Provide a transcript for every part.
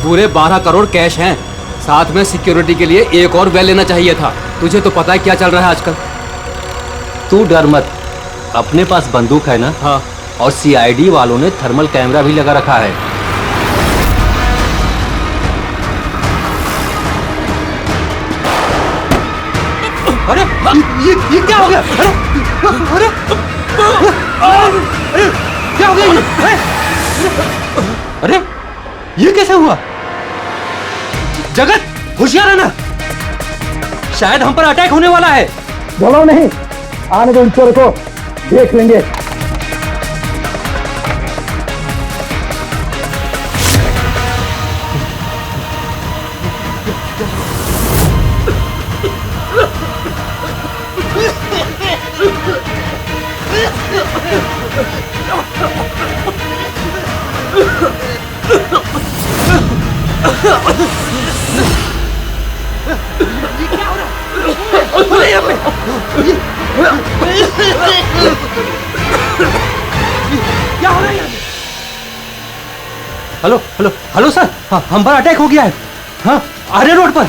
पूरे 12 करोड़ कैश हैं। साथ में सिक्योरिटी के लिए एक और वेल लेना चाहिए था। तुझे तो पता है क्या चल रहा है आजकल। तू डर मत, अपने पास बंदूक है ना? हाँ। और सीआईडी वालों ने थर्मल कैमरा भी लगा रखा है। अरे ये क्या हो गया? अरे क्या हो गया ये? अरे ये कैसे हुआ? जगत होशियार रहना, शायद हम पर अटैक होने वाला है। बोलो नहीं, आने दो इन चोरों को, देख लेंगे। हेलो हेलो हेलो सर, हाँ, हम पर अटैक हो गया है। हाँ, आर्य रोड पर।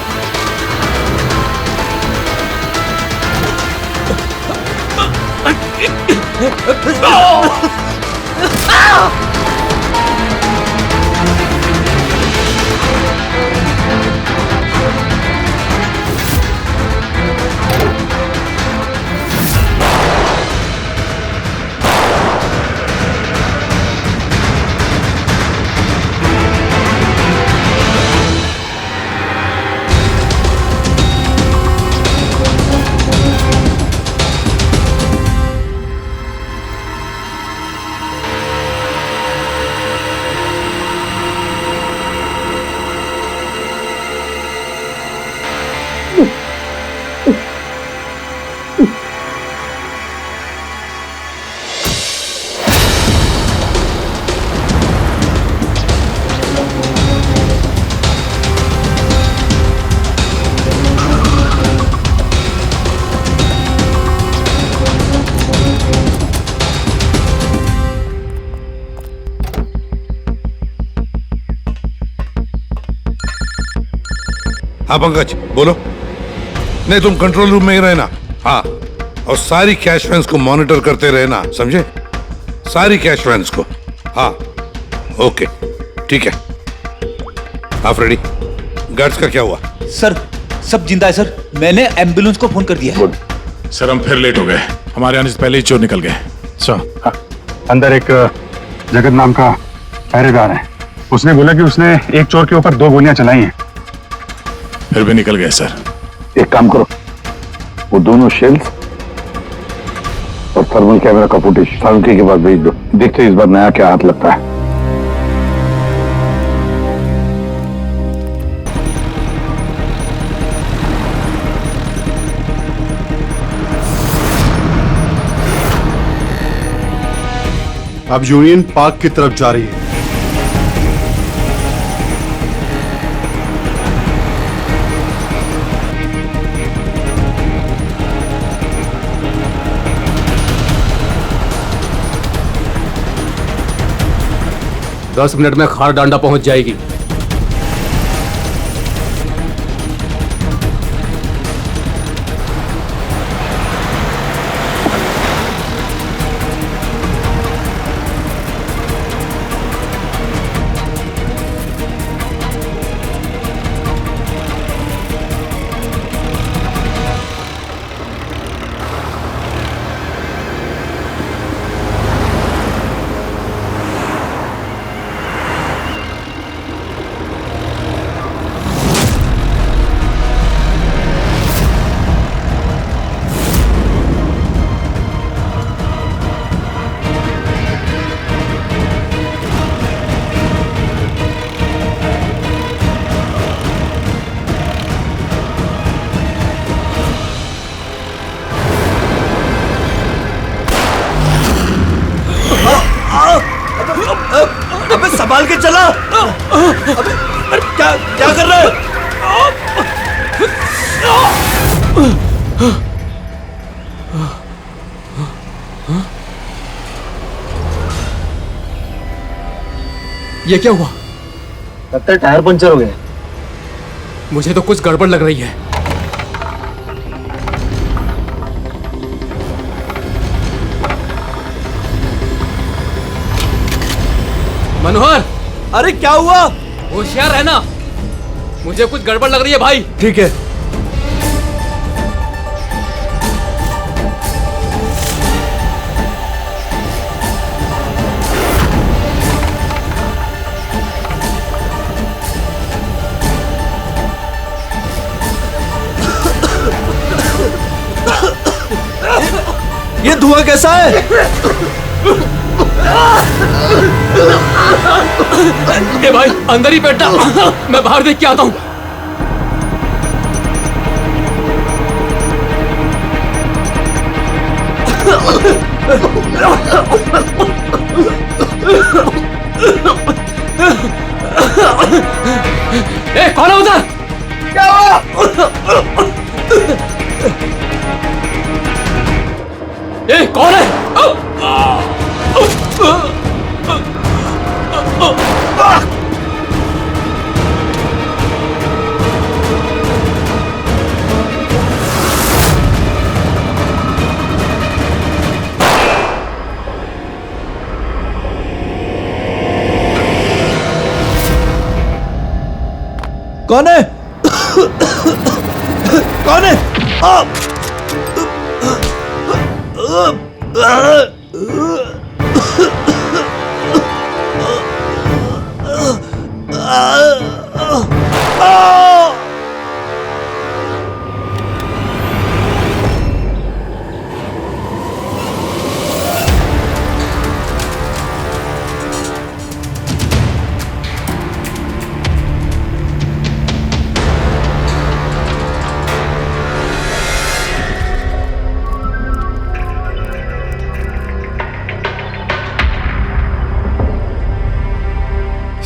हाँ पंकज बोलो। नहीं, तुम कंट्रोल रूम में ही रहना। हाँ, और सारी कैश वैन्स को मॉनिटर करते रहना, समझे? सारी कैश वैन्स को। हाँ ओके ठीक है। आप रेडी? गार्ड्स का क्या हुआ? सर सब जिंदा है सर, मैंने एम्बुलेंस को फोन कर दिया है। सर हम फिर लेट हो गए, हमारे आने से पहले ही चोर निकल गए। सर अंदर एक जगत नाम का पहरेदार है, उसने बोला कि उसने एक चोर के ऊपर 2 गोलियां चलाई हैं। फिर भी निकल गए सर। एक काम करो, वो दोनों शेल्स और थर्मल कैमरा का फुटेज सालुंकी के पास भेज दो। देखते इस बार नया क्या हाथ लगता है। अब यूनियन पार्क की तरफ जा रही है। दस मिनट में खार डांडा पहुंच जाएगी। अबे संभाल के चला। अबे क्या क्या कर रहा है? ये क्या हुआ? लगता है टायर पंचर हो गया। मुझे तो कुछ गड़बड़ लग रही है। मनोहर, अरे क्या हुआ? होशियार रहना, मुझे कुछ गड़बड़ लग रही है भाई। ठीक है। ये धुआं कैसा है? ए भाई, अंदर ही बैठा, मैं बाहर देख के आता हूँ। ए, कौन है उधर? क्या हुआ? ए, कौन है? कौन है? कौन है?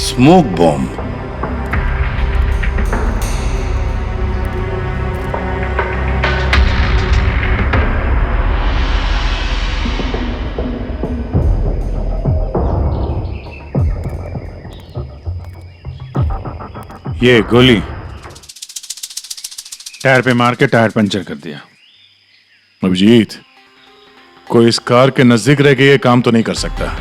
Smoke bomb. ये गोली टायर पे मार के टायर पंचर कर दिया। अभिजीत, कोई इस कार के नजदीक रह के ये काम तो नहीं कर सकता।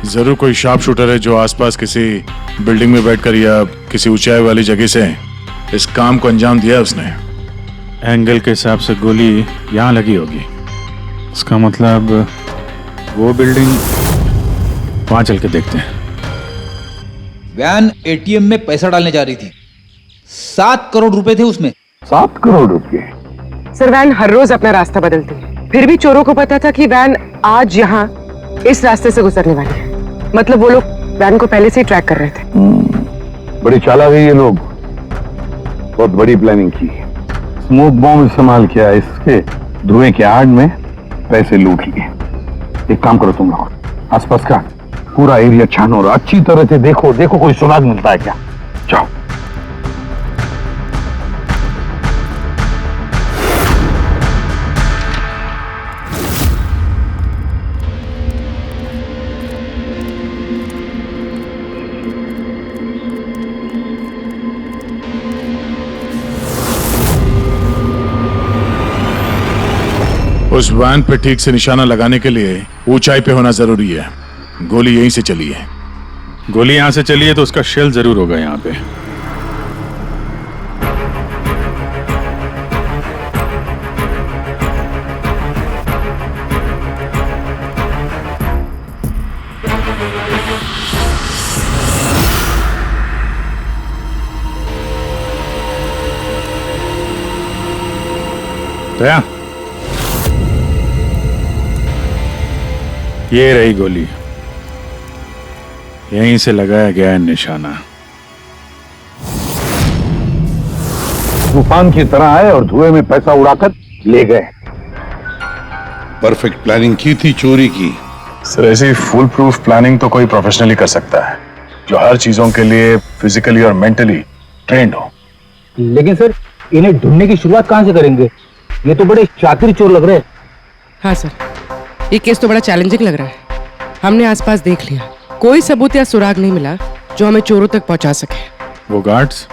जरूर कोई शार्प शूटर है जो आसपास किसी बिल्डिंग में बैठकर या किसी ऊंचाई वाली जगह से इस काम को अंजाम दिया उसने। एंगल के हिसाब से गोली यहाँ लगी होगी। इसका मतलब वो बिल्डिंग वहां चल के देखते हैं। वैन एटीएम में पैसा डालने जा रही थी। 7 करोड़ रुपए थे उसमें। 7 करोड़ रुपए? सर, वैन हर रोज अपना रास्ता बदलती है, फिर भी चोरों को पता था कि वैन आज यहाँ इस रास्ते से गुजरने वाली है। मतलब वो लोग वैन को पहले से ही ट्रैक कर रहे थे। बड़ी चालाक है ये लोग, बहुत बड़ी प्लानिंग की। स्मोक बॉम्ब इस्तेमाल किया, इसके धुएं के आड़ में पैसे लूट लिए। एक काम करो तुम लोग, आसपास का पूरा एरिया छानो और अच्छी तरह से देखो कोई सुराग मिलता है क्या। जाओ। उस वैन पे ठीक से निशाना लगाने के लिए ऊंचाई पे होना जरूरी है। गोली यहीं से चली है। गोली यहां से चली है तो उसका शेल जरूर होगा यहां पे। दया, ये रही गोली, यहीं से लगाया गया है निशाना। तूफान की तरह आए और धुएं में पैसा उड़ाकर ले गए। परफेक्ट प्लानिंग की थी चोरी की। सर, ऐसी फुल प्रूफ प्लानिंग तो कोई प्रोफेशनली कर सकता है, जो हर चीजों के लिए फिजिकली और मेंटली ट्रेंड हो। लेकिन सर, इन्हें ढूंढने की शुरुआत कहां से करेंगे? ये तो बड़े शातिर चोर लग रहे हैं। हाँ सर, ये केस तो बड़ा चैलेंजिंग लग रहा है। हमने आसपास देख लिया, कोई सबूत या सुराग नहीं मिला जो हमें चोरों तक पहुंचा सके। वो गार्ड्स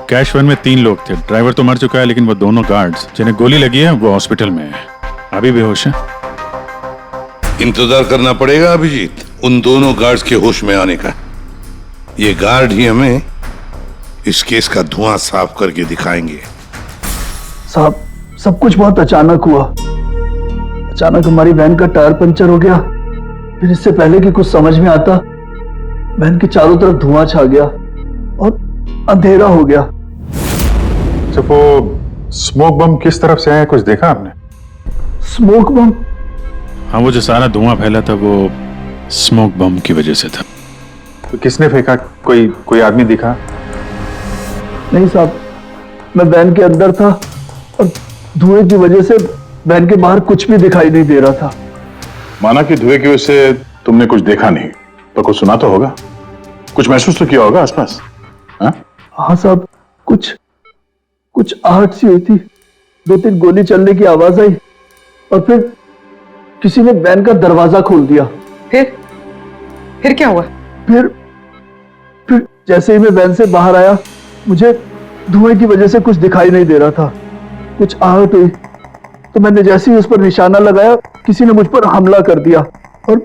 कैश वैन में 3 लोग थे। ड्राइवर तो मर चुका है, लेकिन वो दोनों गार्ड्स जिन्हें गोली लगी है वो हॉस्पिटल में है, अभी बेहोश है। इंतजार करना पड़ेगा अभिजीत उन दोनों गार्ड्स के होश में आने का। ये गार्ड ही हमें इस केस का धुआं साफ करके दिखाएंगे। साहब, सब कुछ बहुत अचानक हुआ। अचानक हमारी वैन का टायर पंचर हो गया। फिर इससे पहले कि कुछ समझ में आता, वैन के चारों तरफ धुआं छा गया और अंधेरा हो गया। तो वो स्मोक बम किस तरफ से आया, कुछ देखा आपने? स्मोक बम? हाँ, वो जो सारा धुआं फैला था वो स्मोक बम की वजह से था। तो किसने फेंका? कोई आदमी दिखा? नहीं साहब, मैं वैन के अंदर था और धुएं की वजह से वैन के बाहर कुछ भी दिखाई नहीं दे रहा था। माना कि धुएं की वजह से तुमने कुछ देखा नहीं, तो कुछ सुना तो होगा, कुछ महसूस तो किया होगा आसपास? हाँ साहब, कुछ आहट सी हुई थी। 2-3 गोली चलने की आवाज आई और फिर किसी ने वैन का दरवाजा खोल दिया। फिर क्या हुआ? फिर जैसे ही मैं वैन से बाहर आया, मुझे धुएं की वजह से कुछ दिखाई नहीं दे रहा था। कुछ आहट हुई तो मैंने जैसे ही उस पर निशाना लगाया, किसी ने मुझ पर हमला कर दिया और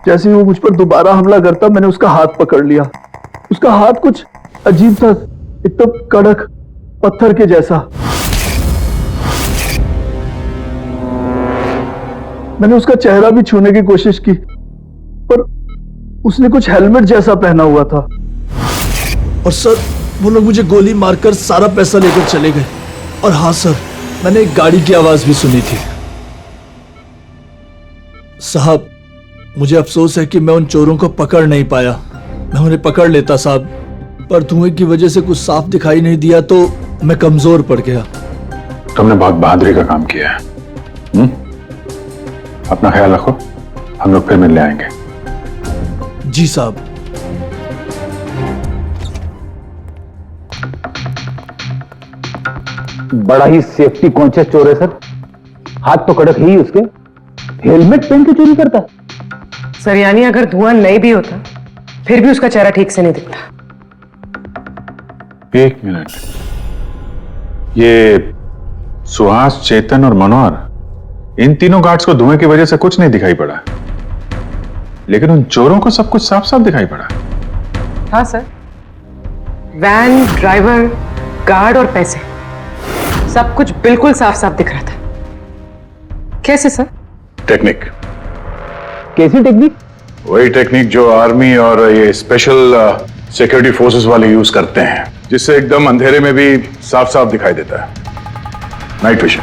जैसे ही वो मुझ पर दोबारा हमला करता, मैंने उसका हाथ पकड़ लिया। उसका हाथ कुछ अजीब था, एकदम कड़क पत्थर के जैसा। मैंने उसका चेहरा भी छूने की कोशिश की, पर उसने कुछ हेलमेट जैसा पहना हुआ था। और सर, वो लोग मुझे गोली मारकर सारा पैसा लेकर चले गए। और हाँ सर, मैंने एक गाड़ी की आवाज भी सुनी थी। साहब, मुझे अफसोस है कि मैं उन चोरों को पकड़ नहीं पाया। मैं उन्हें पकड़ लेता साहब, पर धुएं की वजह से कुछ साफ दिखाई नहीं दिया तो मैं कमजोर पड़ गया। तुमने बहुत बहादुरी का काम किया है। अपना ख्याल रखो, हम लोग फिर मिलने आएंगे। जी साहब। बड़ा ही सेफ्टी कॉन्शियस चोर है सर। हाथ तो कड़क ही उसके, हेलमेट पहन के चोरी करता है। सर, यानी अगर धुआं नहीं भी होता फिर भी उसका चेहरा ठीक से नहीं दिखता। 1 मिनट, ये सुहास, चेतन और मनोहर, इन तीनों गार्ड्स को धुएं की वजह से कुछ नहीं दिखाई पड़ा, लेकिन उन चोरों को सब कुछ साफ साफ दिखाई पड़ा। हाँ सर, वैन, ड्राइवर, गार्ड और पैसे, सब कुछ बिल्कुल साफ साफ दिख रहा था। कैसे सर? टेक्निक। कैसी टेक्निक? वही टेक्निक जो आर्मी और ये स्पेशल सिक्योरिटी फोर्सेस वाले यूज करते हैं, जिससे एकदम अंधेरे में भी साफ साफ दिखाई देता है। Night vision.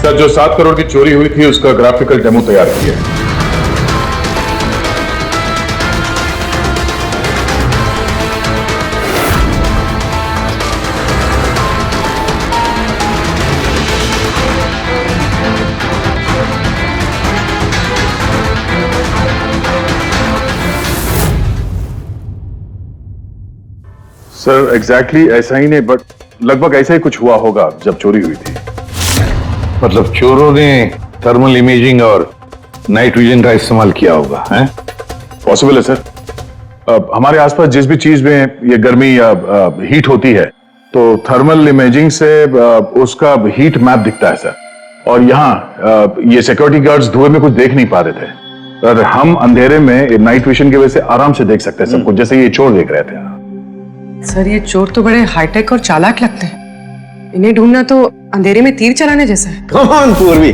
सर, जो 7 करोड़ की चोरी हुई थी उसका ग्राफिकल डेमो तैयार किया है। सर, एग्जैक्टली ऐसा ही नहीं, बट लगभग ऐसा ही कुछ हुआ होगा जब चोरी हुई थी। मतलब चोरों ने थर्मल इमेजिंग और नाइट विजन का इस्तेमाल किया होगा, हैं? पॉसिबल है सर। हमारे आसपास जिस भी चीज में ये गर्मी या हीट होती है, तो थर्मल इमेजिंग से उसका हीट मैप दिखता है सर। और यहाँ ये सिक्योरिटी गार्ड्स धुएं में कुछ देख नहीं पा रहे थे, और हम अंधेरे में नाइट विजन की वजह से आराम से देख सकते हैं सब कुछ, जैसे ये चोर देख रहे थे। सर, ये चोर तो बड़े हाईटेक और चालाक लगते हैं। इन्हें ढूंढना तो अंधेरे में तीर चलाने जैसा है। कौन पूर्वी,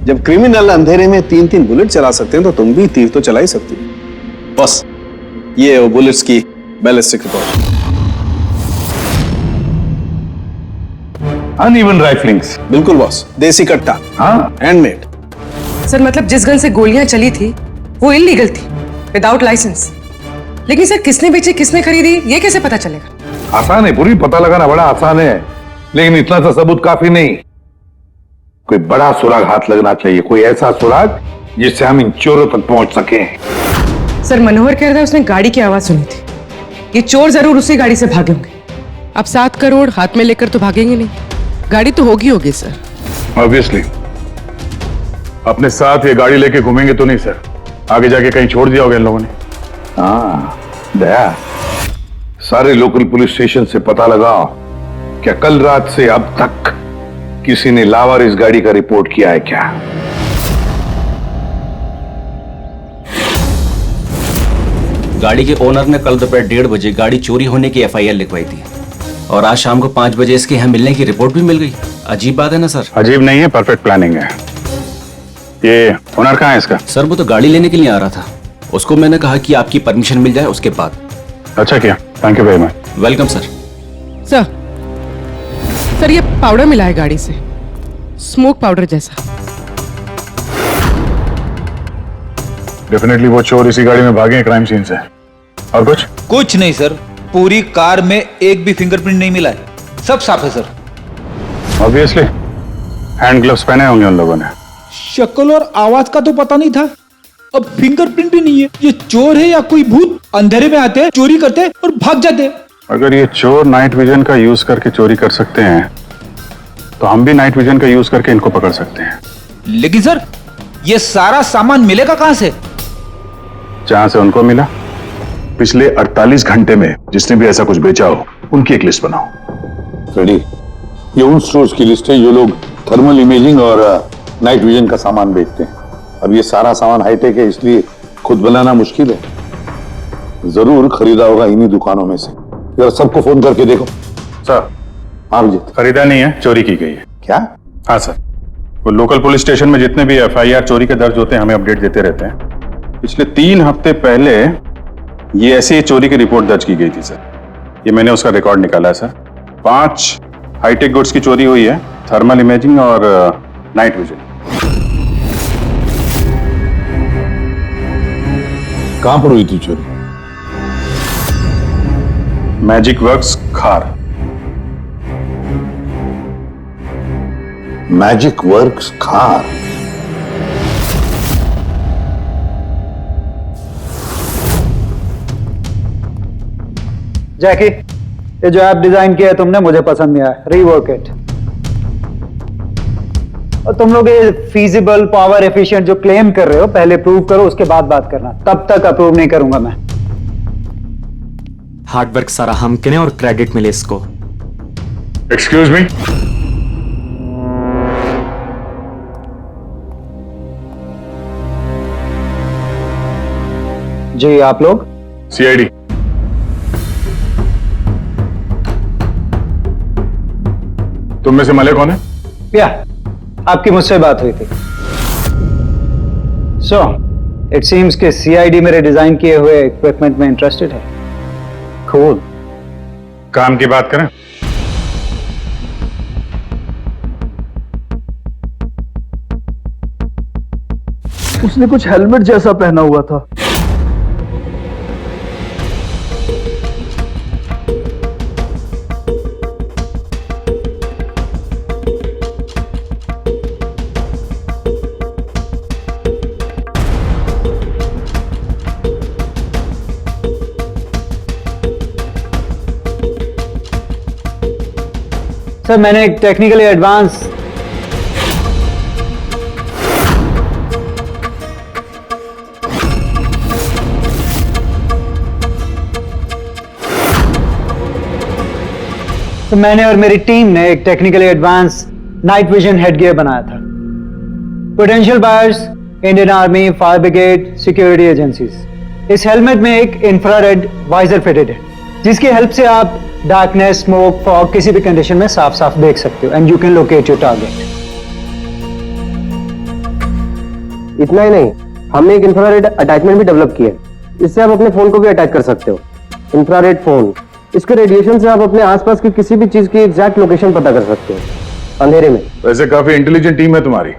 जब क्रिमिनल अंधेरे में 3-3 बुलेट चला सकते हैं तो तुम भी तीर तो चला ही सकती हो। बस ये वो बुलेट्स की बैलिस्टिक रिपोर्ट। अनइवन राइफलिंग्स। बिल्कुल बॉस, देसी कट्टा। हाँ, हैंडमेड। सर, मतलब जिस गन से गोलियां चली थी वो इलीगल थी, विदाउट लाइसेंस। लेकिन सर, किसने बेची, किसने खरीदी, ये कैसे पता चलेगा? आसान है, पूरी पता लगाना बड़ा आसान है, लेकिन इतना सा सबूत काफी नहीं। कोई बड़ा सुराग हाथ लगना चाहिए, कोई ऐसा सुराग जिससे हम इन चोरों तक पहुंच सके। सर, मनोहर कह रहा था उसने गाड़ी की आवाज सुनी थी। ये चोर जरूर उसी गाड़ी से भागे होंगे। अब 7 करोड़ हाथ में लेकर तो भागेंगे नहीं, गाड़ी तो होगी सर। ऑब्वियसली अपने साथ ये गाड़ी लेके घूमेंगे तो नहीं सर, आगे जाके कहीं छोड़ दिया होगा इन लोगों ने। हाँ दया, सारे लोकल पुलिस स्टेशन से पता लगाओ क्या कल रात से अब तक किसी ने लावारिस गाड़ी का रिपोर्ट किया है क्या? गाड़ी के ओनर ने कल दोपहर 1:30 बजे गाड़ी चोरी होने की FIR लिखवाई थी और आज शाम को 5 बजे इसके यहाँ मिलने की रिपोर्ट भी मिल गई। अजीब बात है ना सर? अजीब नहीं है, परफेक्ट प्लानिंग है। ये ओनर कहाँ है इसका? सर वो तो गाड़ी लेने के लिए आ रहा था, उसको मैंने कहा कि आपकी परमिशन मिल जाए उसके बाद। अच्छा किया, thank you very much. Welcome sir. Sir ये पाउडर मिला है गाड़ी से, स्मोक पाउडर जैसा। डेफिनेटली वो चोर इसी गाड़ी में भागे हैं क्राइम सीन से। और कुछ नहीं सर, पूरी कार में एक भी फिंगरप्रिंट नहीं मिला है, सब साफ है सर। ऑब्वियसली हैंड ग्लव्स पहने होंगे उन लोगों ने। शक्ल और आवाज का तो पता नहीं था, अब फिंगरप्रिंट भी नहीं है। ये चोर है या कोई भूत? अंधेरे में आते हैं, चोरी करते हैं और भाग जाते हैं। अगर ये चोर नाइट विजन का यूज करके चोरी कर सकते हैं तो हम भी नाइट विजन का यूज करके इनको पकड़ सकते हैं। लेकिन सर ये सारा सामान मिलेगा कहां से? जहां से उनको मिला। पिछले 48 घंटे में जिसने भी ऐसा कुछ बेचा हो उनकी एक लिस्ट बनाओ। रेडी? ये उन स्टोर्स की लिस्ट है जो लोग थर्मल इमेजिंग और नाइट विजन का सामान बेचते हैं। अब ये सारा सामान हाईटेक है, इसलिए खुद बनाना मुश्किल है। जरूर खरीदा होगा इन्हीं दुकानों में से। जरा सबको फोन करके देखो। सर। हाँ विजित। खरीदा नहीं है, चोरी की गई है। क्या? हाँ सर, वो लोकल पुलिस स्टेशन में जितने भी FIR चोरी के दर्ज होते हैं हमें अपडेट देते रहते हैं। पिछले 3 हफ्ते पहले ये ऐसी ही चोरी की रिपोर्ट दर्ज की गई थी सर। ये मैंने उसका रिकॉर्ड निकाला है सर। 5 हाईटेक गुड्स की चोरी हुई है, थर्मल इमेजिंग और नाइट विजन। कहां पर हुई थी चोरी? मैजिक वर्क्स खार। मैजिक वर्क्स खार। जैकी, ये जो ऐप डिजाइन किया है तुमने मुझे पसंद नहीं आया, रीवर्क इट। और तुम लोग ये फीजिबल पावर एफिशिएंट जो क्लेम कर रहे हो पहले प्रूव करो, उसके बाद बात करना। तब तक अप्रूव नहीं करूंगा मैं। हार्डवर्क सारा हम करें और क्रेडिट मिले इसको। Excuse me. जी आप लोग? CID। तुम में से मले कौन है? या आपकी मुझसे बात हुई थी। सो इट सीम्स कि CID मेरे डिजाइन किए हुए इक्विपमेंट में इंटरेस्टेड है। कूल। काम की बात करें। उसने कुछ हेलमेट जैसा पहना हुआ था। सर मैंने एक टेक्निकली एडवांस मैंने और मेरी टीम ने एक technically advance night vision headgear बनाया था। Potential buyers, Indian army, fire brigade, security agencies. इस हेलमेट में एक इंफ्रारेड वाइजर फिटेड है जिसकी हेल्प से आप डार्कनेस, स्मोक, फॉग किसी भी कंडीशन में साफ साफ देख सकते हो and you can locate your target. इतना ही नहीं, हमने एक इंफ्रारेड अटैचमेंट भी डेवलप किया है। इससे आप अपने फोन को भी अटैच कर सकते हो। इंफ्रारेड फोन, इसके रेडिएशन से आप अपने आसपास की किसी भी चीज की एग्जैक्ट लोकेशन पता कर सकते हो अंधेरे में। वैसे काफी इंटेलिजेंट टीम है तुम्हारी,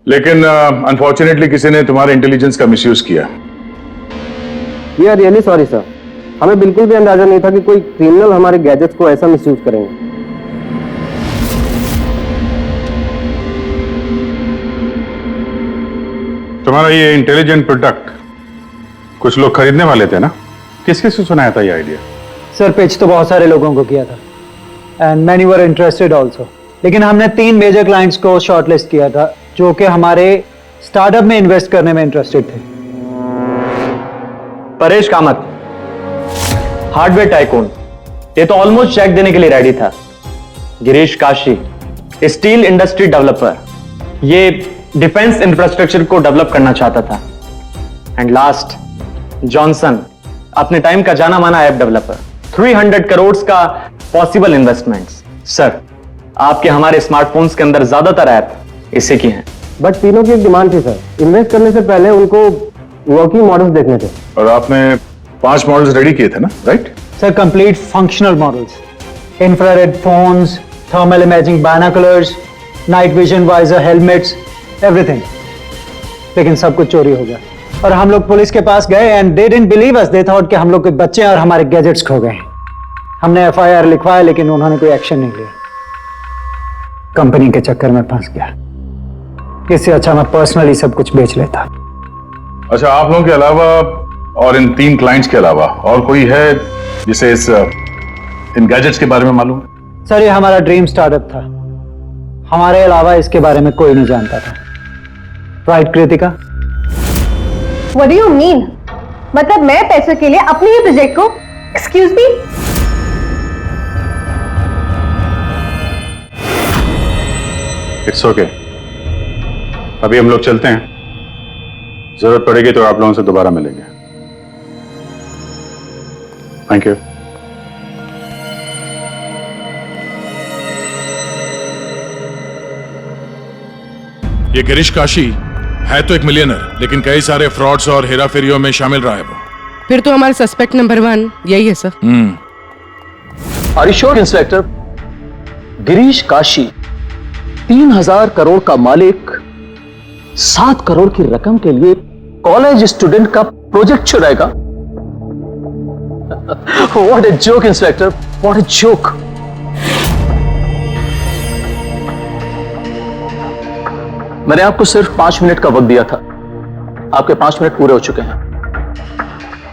लेकिन अनफॉर्चुनेटली किसी ने तुम्हारे इंटेलिजेंस का मिसयूज किया। We are really sorry sir, हमें बिल्कुल भी अंदाजा नहीं था कि कोई क्रिमिनल हमारे गैजेट्स को ऐसा मिसयूज करेंगे। तुम्हारा ये इंटेलिजेंट प्रोडक्ट कुछ लोग खरीदने वाले थे ना? किस किस से सुनाया था ये आइडिया? सर पिच तो बहुत सारे लोगों को किया था and many were interested also, लेकिन हमने 3 मेजर क्लाइंट्स को शॉर्टलिस्ट किया था जो कि हमारे स्टार्टअप में इन्वेस्ट करने में इंटरेस्टेड थे। परेश कामत, हार्डवेयर टाइकून, ये तो ऑलमोस्ट चेक देने के लिए रेडी था। Girish Kashi, steel industry developer, ये डिफेंस इंफ्रास्ट्रक्चर को डेवलप करना चाहता था। एंड लास्ट, जॉनसन, अपने टाइम का जाना माना ऐप डेवलपर, 300 करोड़ का पॉसिबल इन्वेस्टमेंट्स। सर, आपके हमारे स्मार्टफोन्स के अंदर ज्यादातर ऐप इसी की हैं। बट तीनों की एक डिमांड थी सर, इन्वेस्ट करने से पहले उनको वर्किंग मॉडल्स देखने थे। और आपने 5 मॉडल्स रेडी किए थे ना, right? Sir, complete functional models, infrared phones, thermal imaging binoculars, night vision visor helmets, everything. लेकिन सब कुछ चोरी हो गया और हम लोग पुलिस के पास गए and they didn't believe us, they thought कि हम लोग के बच्चे और हमारे गैजेट्स खो गए। हमने एफआईआर लिखवाया लेकिन उन्होंने कोई एक्शन नहीं लिया। कंपनी के चक्कर में फंस गया। इससे अच्छा मैं पर्सनली सब कुछ बेच लेता। अच्छा, आप लोगों के अलावा और इन 3 क्लाइंट्स के अलावा और कोई है जिसे इन गैजेट्स के बारे में मालूम है? सर, ये हमारा ड्रीम स्टार्टअप था, हमारे अलावा इसके बारे में कोई नहीं जानता था। Right Kritika? What do you mean? मतलब मैं पैसों के लिए अपने ही प्रोजेक्ट को, एक्सक्यूज मी? इट्स ओके, अभी हम लोग चलते हैं। जरूरत पड़ेगी तो आप लोगों से दोबारा मिलेंगे। Thank you. ये गिरीश काशी है तो एक मिलियनर, लेकिन कई सारे फ्रॉड्स और हेराफेरियों में शामिल रहा है वो। फिर तो हमारे सस्पेक्ट नंबर 1 यही है सर। Are you sure inspector? Girish Kashi 3000 crore का मालिक 7 करोड़ की रकम के लिए कॉलेज स्टूडेंट का प्रोजेक्ट चुराएगा? What a joke inspector, what a joke. मैंने आपको सिर्फ 5 मिनट का वक्त दिया था, आपके 5 मिनट पूरे हो चुके हैं।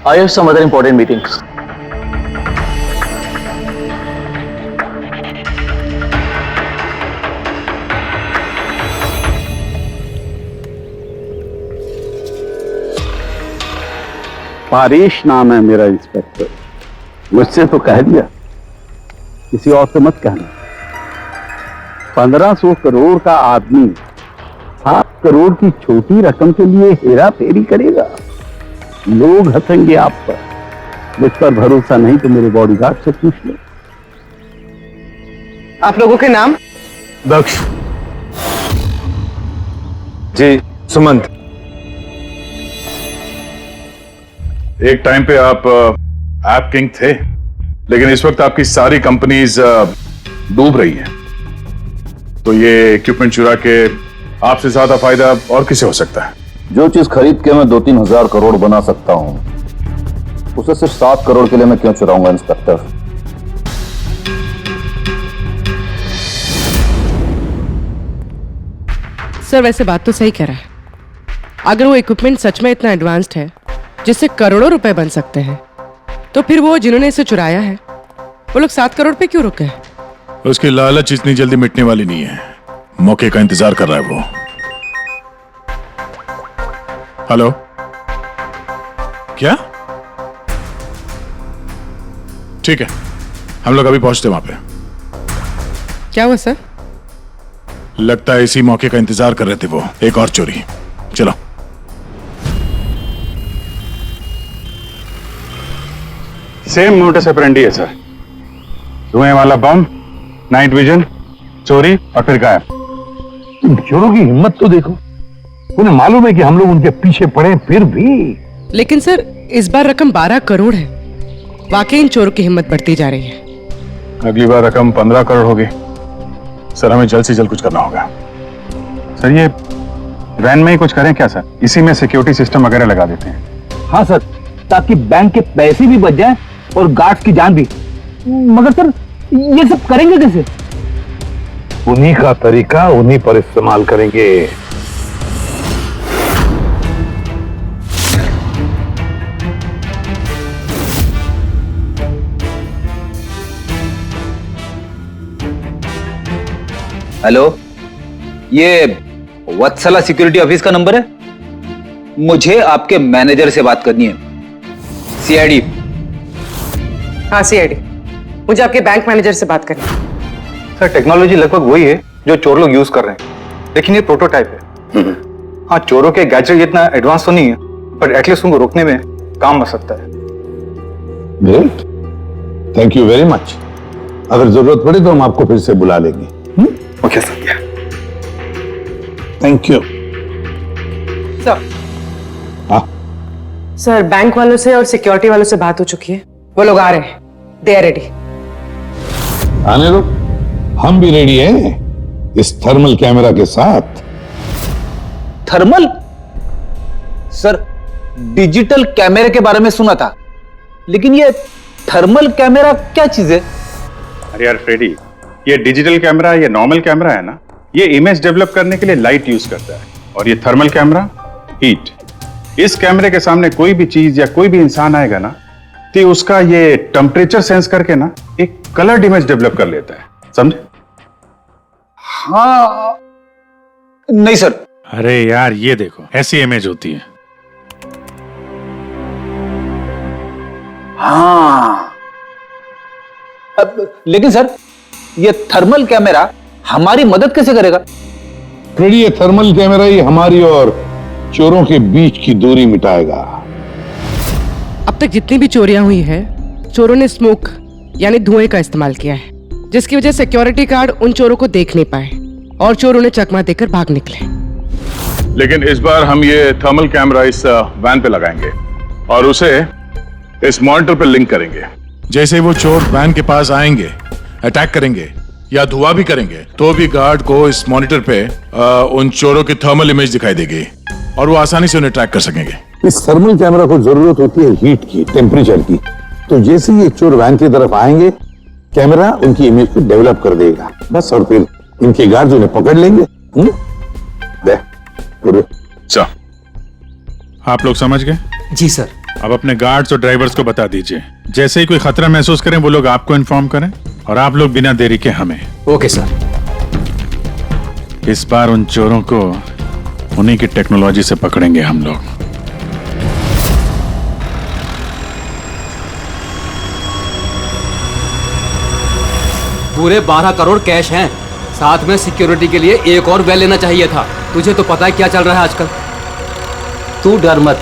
I have some other important meetings. Paresh नाम है मेरा इंस्पेक्टर। मुझसे तो कह दिया, किसी और से मत कहना। 1500 करोड़ का आदमी 7 करोड़ की छोटी रकम के लिए हेरा फेरी करेगा? लोग हंसेंगे आप पर। मुझ पर भरोसा नहीं तो मेरे बॉडीगार्ड से पूछ लो। आप लोगों के नाम? दक्ष जी, सुमंत। एक टाइम पे आप ऐप किंग थे, लेकिन इस वक्त आपकी सारी कंपनीज डूब रही हैं। तो ये इक्विपमेंट चुरा के आपसे ज्यादा फायदा और किसे हो सकता है? जो चीज खरीद के मैं 2-3 हजार करोड़ बना सकता हूं, उसे सिर्फ 7 करोड़ के लिए मैं क्यों चुराऊंगा इंस्पेक्टर? सर, वैसे बात तो सही कह रहा है। अगर वो इक्विपमेंट सच में इतना एडवांस्ड है जिससे करोड़ों रुपए बन सकते हैं, तो फिर वो जिन्होंने इसे चुराया है वो लोग 7 करोड़ पे क्यों रुके हैं? उसकी लालच इतनी जल्दी मिटने वाली नहीं है, मौके का इंतजार कर रहा है वो। हेलो, क्या? ठीक है, हम लोग अभी पहुंचते वहां पे। क्या हुआ सर? लगता है इसी मौके का इंतजार कर रहे थे वो। एक और चोरी, चलो। सेम मोटस ऑपरेंडी है सर। धुएं वाला बम, नाइट विजन, चोरी और फिर गायब। तुम चोरों की हिम्मत तो देखो। उन्हें मालूम है कि हम लोग उनके पीछे पड़े, फिर भी। लेकिन सर, इस बार रकम 12 करोड़ है। वाकई इन चोरों की हिम्मत बढ़ती जा रही है। अगली बार रकम 15 करोड़ होगी। सर, हमें जल्द से जल्द कुछ करना होगा। सर, ये वैन में ही कुछ करें क्या सर? इसी में सिक्योरिटी सिस्टम वगैरह लगा देते हैं। हाँ सर, ताकि बैंक के पैसे भी बच जाएं और गार्ड्स की जान भी। मगर सर, ये सब करेंगे कैसे? उन्हीं का तरीका उन्हीं पर इस्तेमाल करेंगे। हेलो, ये वत्सला सिक्योरिटी ऑफिस का नंबर है? मुझे आपके मैनेजर से बात करनी है। सीआईडी। हाँ सीआईडी, मुझे आपके बैंक मैनेजर से बात करनी है। सर टेक्नोलॉजी लगभग वही है जो चोर लोग यूज कर रहे हैं, लेकिन ये प्रोटोटाइप है। हाँ, चोरों के गैजेट जितना एडवांस तो नहीं है, पर एटलीस्ट उनको रोकने में काम आ सकता है। Great, thank you very much. अगर जरूरत पड़े तो हम आपको फिर से बुला लेंगे। Okay sir. Thank you. Sir, हाँ सर बैंक वालों से और सिक्योरिटी वालों से बात हो चुकी है, वो लोग आ रहे हैं। They are ready. आने दो, हम भी रेडी हैं इस थर्मल कैमरा के साथ। थर्मल? सर, डिजिटल कैमरे के बारे में सुना था, लेकिन ये थर्मल कैमरा क्या चीज है? अरे यार फ्रेडी, ये डिजिटल कैमरा या नॉर्मल कैमरा है ना, ये इमेज डेवलप करने के लिए लाइट यूज करता है, और ये थर्मल कैमरा हीट। इस कैमरे के सामने कोई भी चीज या कोई भी इंसान आएगा ना, तो उसका ये टेम्परेचर सेंस करके ना एक कलर्ड इमेज डेवलप कर लेता है, समझे? हाँ, नहीं सर। अरे यार ये देखो, ऐसी इमेज होती है। हाँ, लेकिन सर, ये थर्मल कैमरा हमारी मदद कैसे करेगा? फ्रेडी, ये थर्मल कैमरा ही हमारी और चोरों के बीच की दूरी मिटाएगा। अब तक जितनी भी चोरियां हुई है, चोरों ने स्मोक यानी धुएं का इस्तेमाल किया है, जिसकी वजह से सिक्योरिटी गार्ड उन चोरों को देख नहीं पाए और चोर उन्हें चकमा देकर भाग निकले। लेकिन इस बार हम ये थर्मल कैमरा इस वैन पे लगाएंगे और उसे इस मॉनिटर पे लिंक करेंगे। जैसे वो चोर वैन के पास आएंगे, अटैक करेंगे या धुआं भी करेंगे, तो भी गार्ड को इस मॉनिटर पे उन चोरों की थर्मल इमेज दिखाई देगी और वो आसानी से उन्हें ट्रैक कर सकेंगे। इस थर्मल कैमरा को जरूरत होती है हीट की, टेम्परेचर की। तो जैसे ही ये चोर वैन की तरफ आएंगे, कैमरा उनकी इमेज को डेवलप कर देगा बस, और फिर इनके गार्ड उन्हें पकड़ लेंगे। आप लोग समझ गए? जी सर। अब अपने गार्ड्स और ड्राइवर्स को बता दीजिए, जैसे ही कोई खतरा महसूस करें वो लोग आपको इन्फॉर्म करें, और आप लोग बिना देरी के हमें। Okay sir. इस बार उन चोरों को उन्हीं की टेक्नोलॉजी से पकड़ेंगे हम लोग। पूरे 12 करोड़ कैश हैं, साथ में सिक्योरिटी के लिए एक और वैन लेना चाहिए था। तुझे तो पता है क्या चल रहा है आजकल। तू डर मत,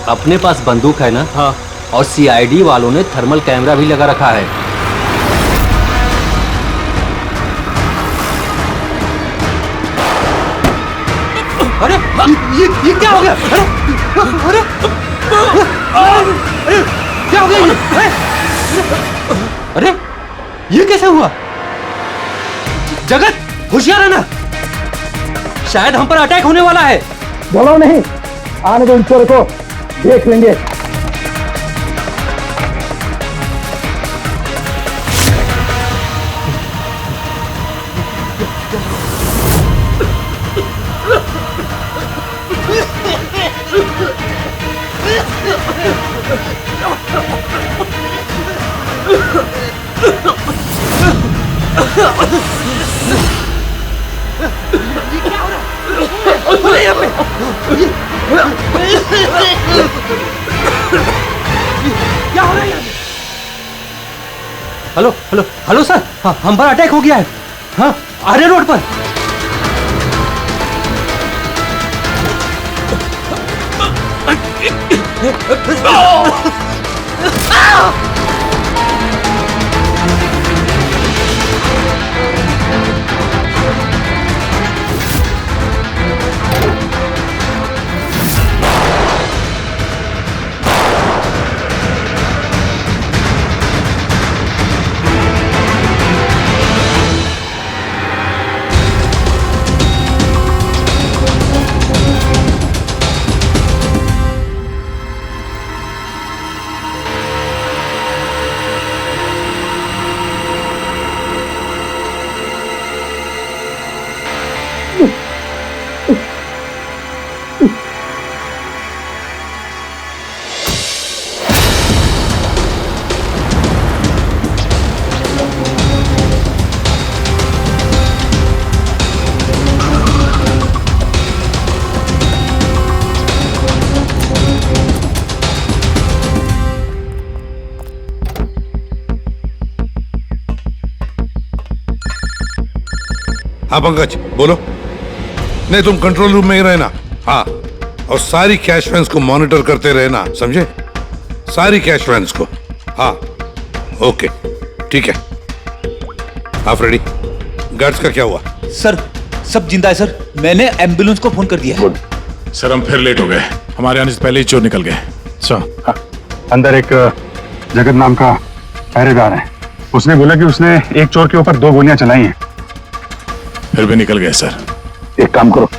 अपने पास बंदूक है ना? हाँ। और सीआईडी वालों ने थर्मल कैमरा भी लगा रखा है। अरे ये क्या हो गया? अरे क्या हो गया ये? अरे ये कैसे हुआ? जगत, होशियार रहना, शायद हम पर अटैक होने वाला है। बोलो नहीं, आने दो इन चोरों को, देख लेंगे। हेलो हेलो हेलो सर, हाँ, हम पर अटैक हो गया है। हाँ, आर्य रोड पर। हाँ पंकज बोलो। नहीं तुम कंट्रोल रूम में ही रहना। हाँ, और सारी कैश वैन्स को मॉनिटर करते रहना, समझे? सारी कैश वैन्स को। हाँ ओके ठीक है। हाँ फ्रेडी, गार्ड्स का क्या हुआ? सर सब जिंदा है सर, मैंने एम्बुलेंस को फोन कर दिया है। सर हम फिर लेट हो गए, हमारे आने से पहले ही चोर निकल गए। हाँ, अंदर एक जगत नाम का पहरेदार है, उसने बोला कि उसने एक चोर के ऊपर 2 गोलियां चलाई हैं। फिर भी निकल गए सर। एक काम करो,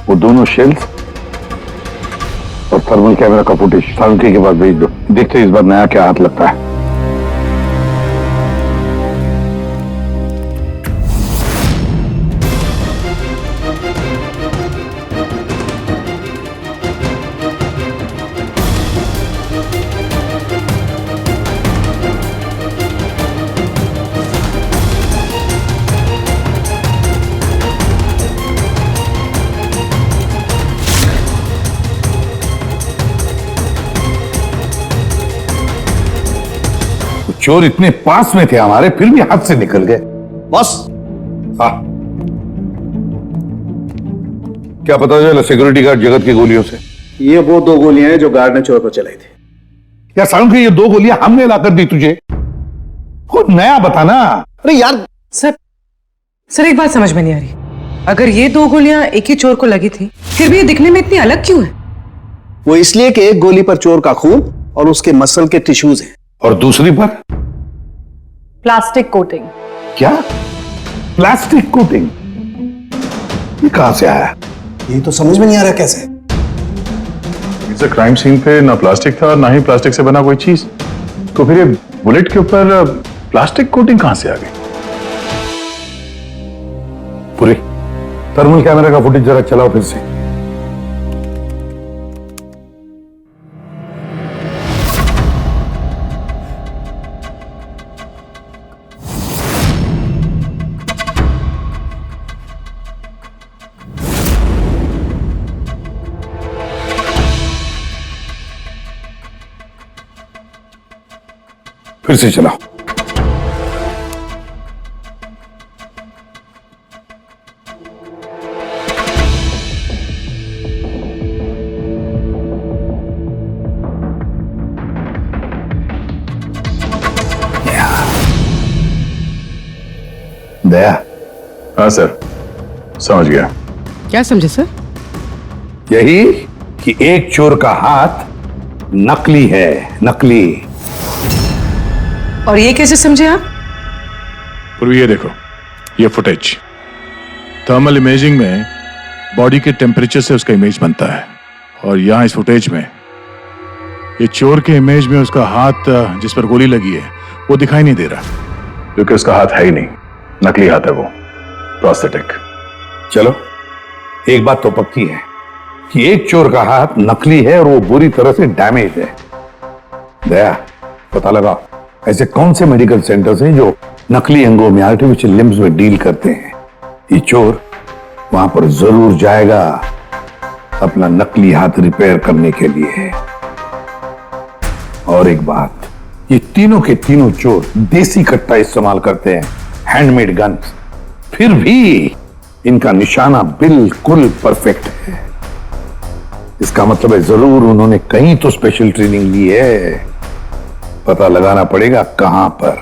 वो दोनों शेल्स और थर्मल कैमरा का फुटेज सालुंकी के पास भेज दो, देखते हैं इस बार नया क्या हाथ लगता है। चोर इतने पास में थे हमारे, फिर भी हाथ से निकल गए। बॉस हाँ, क्या पता चला सिक्योरिटी गार्ड जगत की गोलियों से? ये वो 2 गोलियां हैं जो गार्ड ने चोर पर चलाई थी। क्या सालुंकी, ये 2 गोलियां हमने लाकर दी तुझे? कुछ नया बताना। अरे यार सर एक बात समझ में नहीं आ रही, अगर ये 2 गोलियां एक ही चोर को लगी थी, फिर भी ये दिखने में इतनी अलग क्यों है? वो इसलिए कि एक गोली पर चोर का खून और उसके मसल के टिश्यूज हैं, और दूसरी पर प्लास्टिक कोटिंग। क्या? Plastic coating? ये कहां से आया? ये तो समझ में नहीं आ रहा कैसे। इस क्राइम सीन पे ना प्लास्टिक था और ना ही प्लास्टिक से बना कोई चीज, तो फिर ये बुलेट के ऊपर प्लास्टिक कोटिंग कहां से आ गई? पूरी थर्मल कैमरा का फुटेज जरा चलाओ फिर से। फिर से चलाओ। दया। हाँ सर, समझ गया। क्या समझे सर? यही कि एक चोर का हाथ नकली है, नकली। और ये कैसे समझे आप? पूर्वी ये देखो, ये फुटेज थर्मल इमेजिंग में बॉडी के टेम्परेचर से उसका इमेज बनता है, और यहां इस फुटेज में ये चोर के इमेज में उसका हाथ जिस पर गोली लगी है वो दिखाई नहीं दे रहा, क्योंकि उसका हाथ है ही नहीं, नकली हाथ है वो, प्रोस्थेटिक। चलो एक बात तो पक्की है कि एक चोर का हाथ नकली है और वो बुरी तरह से डैमेज है। दया, पता लगा ऐसे कौन से मेडिकल सेंटर्स हैं जो नकली अंगों में, आर्टिफिशियल लिम्स में डील करते हैं। ये चोर वहां पर जरूर जाएगा अपना नकली हाथ रिपेयर करने के लिए। और एक बात, ये तीनों के तीनों चोर देसी कट्टा इस्तेमाल करते हैं, हैंडमेड गन्स, फिर भी इनका निशाना बिल्कुल परफेक्ट है। इसका मतलब है जरूर उन्होंने कहीं तो स्पेशल ट्रेनिंग ली है, पता लगाना पड़ेगा कहां पर।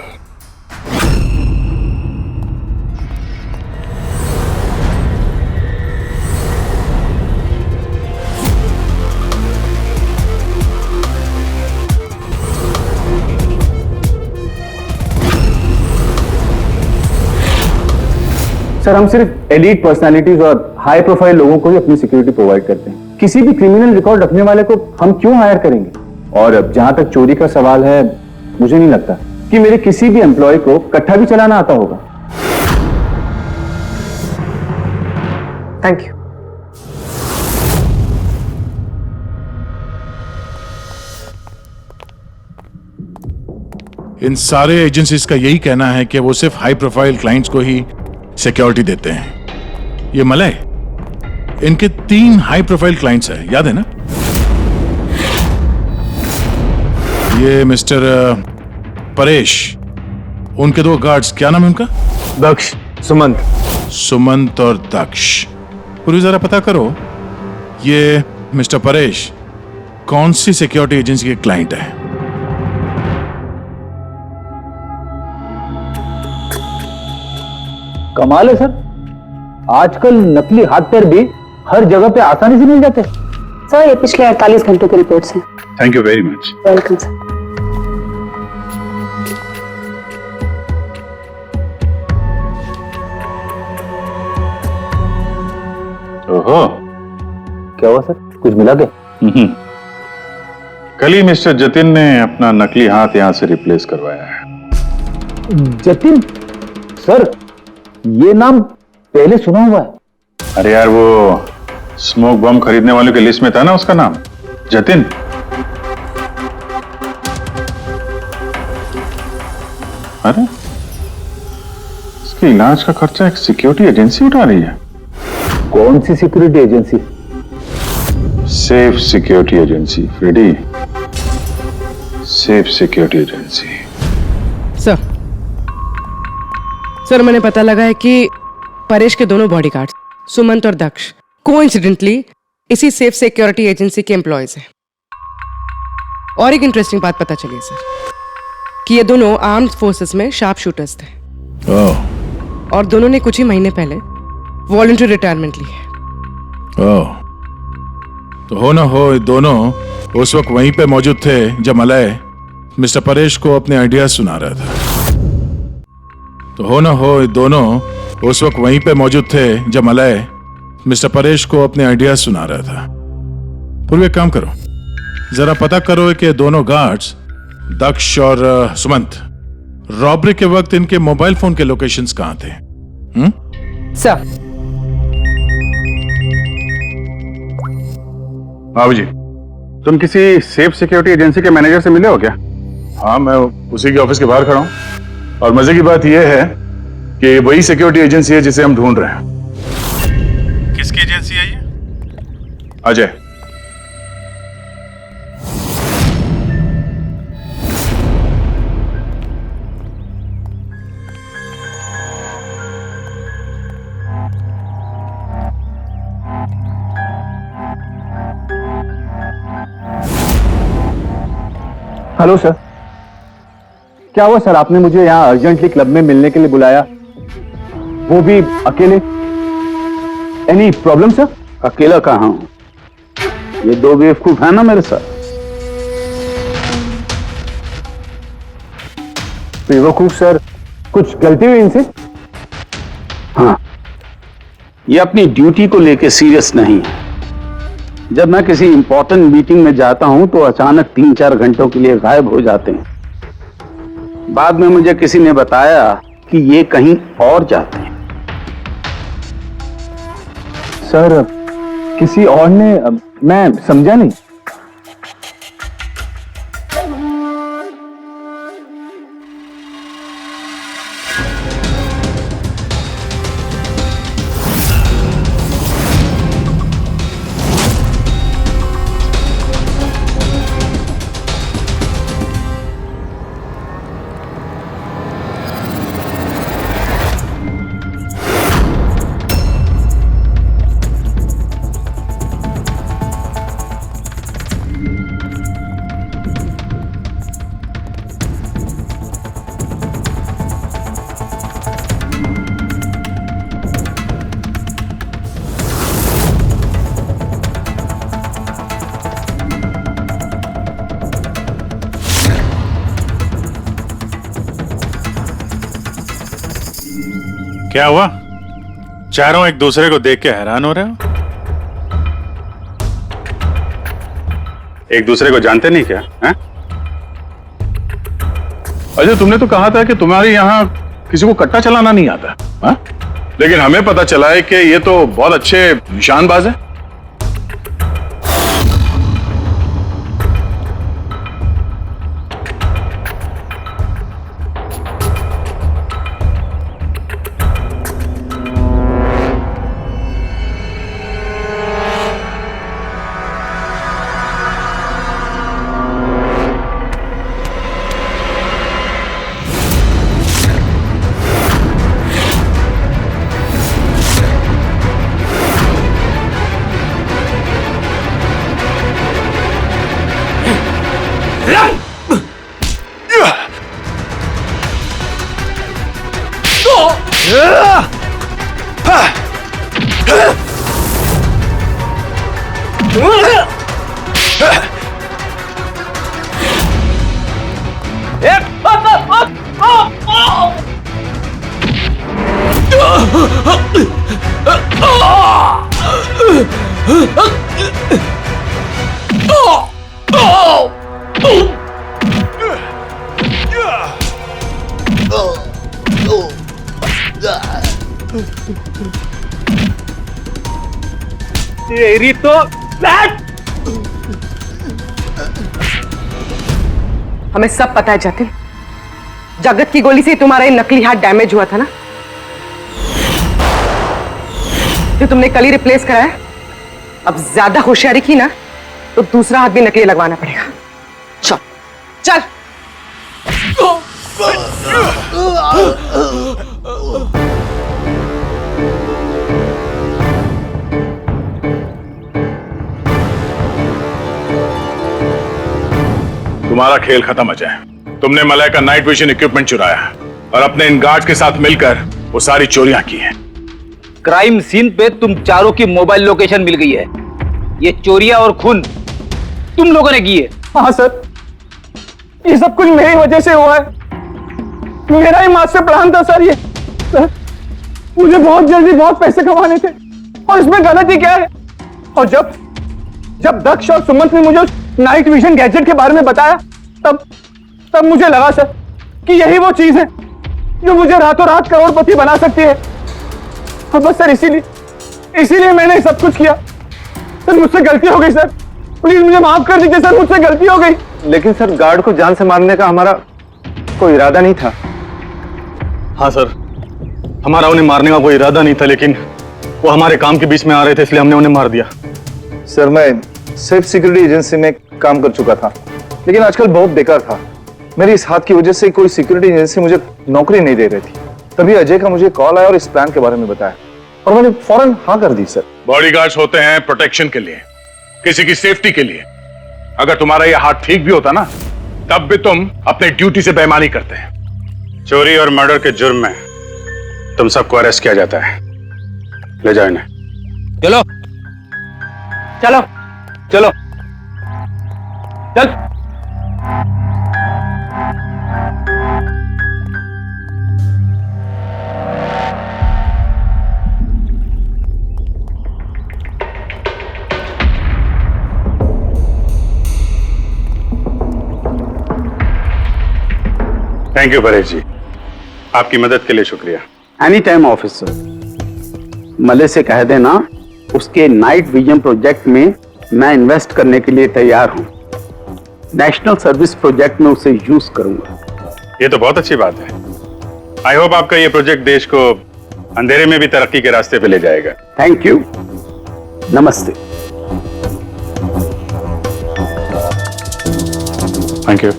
सर हम सिर्फ एलीट पर्सनालिटीज और हाई प्रोफाइल लोगों को ही अपनी सिक्योरिटी प्रोवाइड करते हैं, किसी भी क्रिमिनल रिकॉर्ड रखने वाले को हम क्यों हायर करेंगे? और अब जहां तक चोरी का सवाल है, मुझे नहीं लगता कि मेरे किसी भी एम्प्लॉय को कट्टा भी चलाना आता होगा। Thank you. इन सारे एजेंसीज का यही कहना है कि वो सिर्फ हाई प्रोफाइल क्लाइंट्स को ही सिक्योरिटी देते हैं। ये मलय, इनके 3 हाई प्रोफाइल क्लाइंट्स हैं, याद है ना? ये मिस्टर परेश, उनके 2 गार्ड्स, क्या नाम है उनका? दक्ष, सुमंत। सुमंत और दक्ष। पूरी जरा पता करो ये मिस्टर परेश कौन सी सिक्योरिटी एजेंसी के क्लाइंट है। कमाल है सर, आजकल नकली हाथ पैर भी हर जगह पे आसानी से मिल जाते हैं। सर ये पिछले 48 घंटों की रिपोर्ट्स हैं। Thank you very much. Welcome sir. ओहो, क्या हुआ सर, कुछ मिला क्या? कल ही मिस्टर जतिन ने अपना नकली हाथ यहां से रिप्लेस करवाया है। जतिन? सर ये नाम पहले सुना हुआ है। अरे यार, वो स्मोक बम खरीदने वालों की लिस्ट में था ना उसका नाम, जतिन। अरे इसके इलाज का खर्चा एक सिक्योरिटी एजेंसी उठा रही है। कौन सी security agency? Safe security agency Freddy, safe security agency. Sir मैंने पता लगा है कि परेश के दोनों बॉडीगार्ड्स सुमंत और दक्ष कोइंसिडेंटली इसी सेफ सिक्योरिटी एजेंसी के एम्प्लॉयज हैं। और एक इंटरेस्टिंग बात पता चली सर कि ये दोनों आर्म्ड फोर्सेस में शार्प शूटर्स थे। और दोनों ने कुछ ही महीने पहले वॉलंटरी रिटायरमेंट ली है। तो हो ना हो ये दोनों उस वक्त वहीं पे मौजूद थे जब मलय मिस्टर परेश को अपने आइडियाज सुना रहा था। तो हो ना हो ये दोनों उस वक्त वहीं पे मौजूद थे जब मलय मिस्टर परेश को अपने आइडियाज सुना रहा था। पूर्व एक काम करो, जरा पता करो कि दोनों गार्ड्स दक्ष और सुमंत रॉबरी के वक्त इनके मोबाइल फोन के लोकेशंस कहां थे? सर बाबू जी, तुम किसी सेफ सिक्योरिटी एजेंसी के मैनेजर से मिले हो क्या? हाँ, मैं उसी के ऑफिस के बाहर खड़ा हूँ। और मजे की बात यह है कि वही सिक्योरिटी एजेंसी है जिसे हम ढूंढ रहे हैं। किसकी एजेंसी है ये? अजय। हेलो सर, क्या हुआ सर? आपने मुझे यहाँ अर्जेंटली क्लब में मिलने के लिए बुलाया, वो भी अकेले। Any problem sir? अकेला कहाँ हूं, ये दो बेवकूफ है ना मेरे साथ। बेवकूफ सर, कुछ गलती हुई इनसे? हाँ, ये अपनी ड्यूटी को लेके सीरियस नहीं है। जब मैं किसी इंपॉर्टेंट मीटिंग में जाता हूं तो अचानक 3-4 घंटों के लिए गायब हो जाते हैं। बाद में मुझे किसी ने बताया कि ये कहीं और जाते हैं। सर किसी और ने? मैं समझा नहीं। क्या हुआ? चारों एक दूसरे को देख के हैरान हो रहे हो? एक दूसरे को जानते नहीं क्या? हैं? अजय, तुमने तो कहा था कि तुम्हारे यहां किसी को कट्टा चलाना नहीं आता, हा? लेकिन हमें पता चला है कि ये तो बहुत अच्छे निशानबाज है। तेरी तो हमें सब पता है जतिन, जगत की गोली से तुम्हारा ये नकली हाथ डैमेज हुआ था ना, जो तुमने कल ही रिप्लेस कराया। अब ज्यादा होशियारी की ना तो दूसरा हाथ भी नकली लगवाना पड़ेगा। चल चल। तुम्हारा खेल खत्म अजय। तुमने मलय का नाइट विजन इक्विपमेंट चुराया और अपने इन गार्ड्स के साथ मिलकर वो सारी चोरियां की हैं। क्राइम सीन पे तुम चारों की मोबाइल लोकेशन मिल गई है। ये चोरियां और खून तुम लोगों ने की है। हाँ सर, ये सब कुछ मेरी वजह से हुआ है। मेरा ही मास्टर प्लान था सर ये। सर, मुझे बहुत जल्दी बहुत पैसे कमाने थे और इसमें गलती क्या है? और जब दक्ष और सुमंत ने मुझे नाइट विजन गैजेट के बारे में बताया तब मुझे लगा सर कि यही वो चीज है जो मुझे रातों रात करोड़पति बना सकती है। और बस सर इसीलिए मैंने सब कुछ किया। सर मुझसे गलती हो गई सर, प्लीज मुझे माफ कर दीजिए सर, मुझसे गलती हो गई। लेकिन सर गार्ड को जान से मारने का हमारा कोई इरादा नहीं था। हाँ सर, हमारा उन्हें मारने का कोई इरादा नहीं था, लेकिन वो हमारे काम के बीच में आ रहे थे इसलिए हमने उन्हें मार दिया। सर मैं सिर्फ सिक्योरिटी एजेंसी में काम कर चुका था, लेकिन आजकल बहुत बेकार था। मेरी इस हाथ की वजह से कोई सिक्योरिटी एजेंसी मुझे नौकरी नहीं दे रही थी। तभी अजय का मुझे कॉल आया और इस प्लान के बारे में बताया और मैंने फौरन हाँ कर दी। सर बॉडीगार्ड्स होते हैं प्रोटेक्शन के लिए, किसी की सेफ्टी के लिए। अगर तुम्हारा ये हाथ ठीक भी होता ना तब भी तुम अपने ड्यूटी से बेईमानी करते हैं। चोरी और मर्डर के जुर्म में तुम सबको अरेस्ट किया जाता है। ले जाओ इन्हें। चलो चलो चलो चल। थैंक यू परेश जी, आपकी मदद के लिए शुक्रिया। Any time officer. मले से कह देना उसके नाइट विजन प्रोजेक्ट में मैं इन्वेस्ट करने के लिए तैयार हूं। नेशनल सर्विस प्रोजेक्ट में उसे यूज करूंगा। ये तो बहुत अच्छी बात है। आई होप आपका ये प्रोजेक्ट देश को अंधेरे में भी तरक्की के रास्ते पे ले जाएगा। थैंक यू, नमस्ते। Thank you.